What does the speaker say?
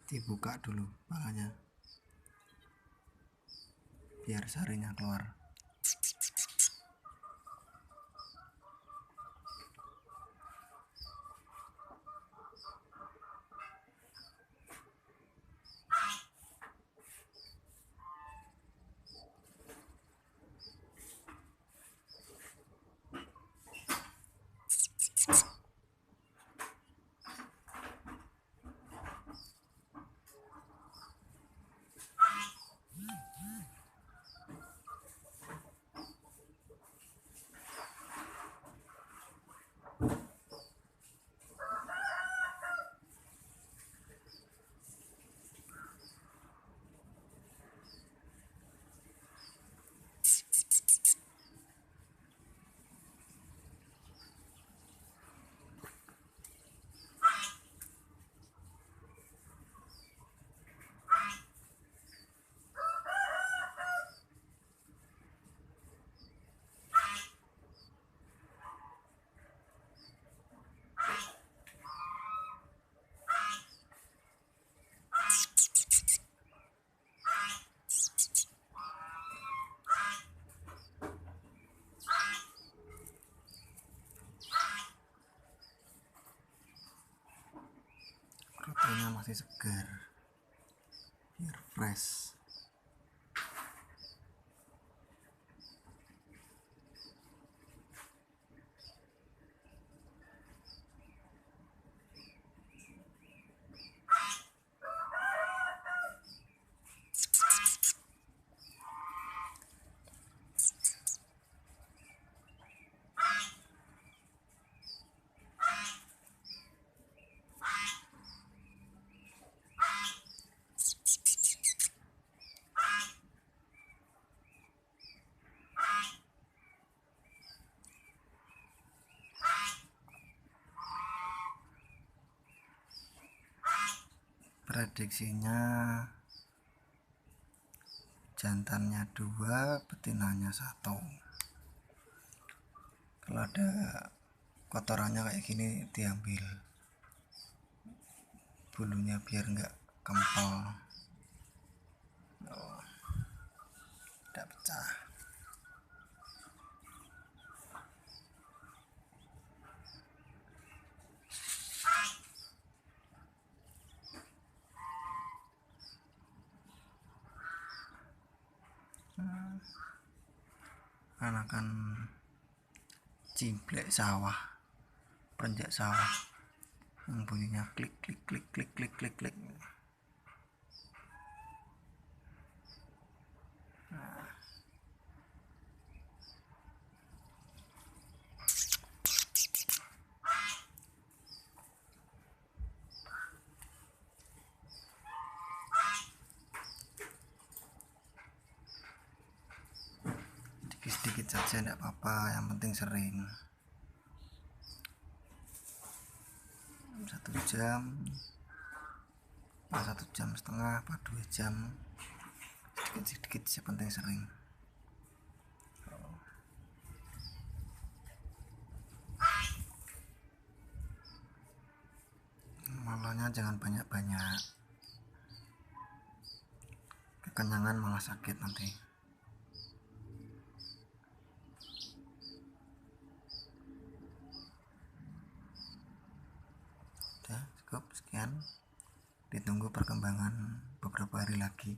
dibuka dulu palanya biar sarinya keluar. Rotonya masih segar biar fresh. Prediksinya jantannya 2, betinanya 1. Kalau ada kotorannya kayak gini diambil bulunya biar enggak kempel, tidak pecah. Anakan cimplek sawah, perenjak sawah yang bunyinya klik klik klik klik klik klik klik. Sedikit saja tidak apa-apa, yang penting sering. 1 jam, 1,5 jam, 2 jam, sedikit-sedikit, yang penting sering. Malahnya jangan banyak-banyak, kekenyangan malah sakit nanti. Udah cukup sekian, ditunggu perkembangan beberapa hari lagi.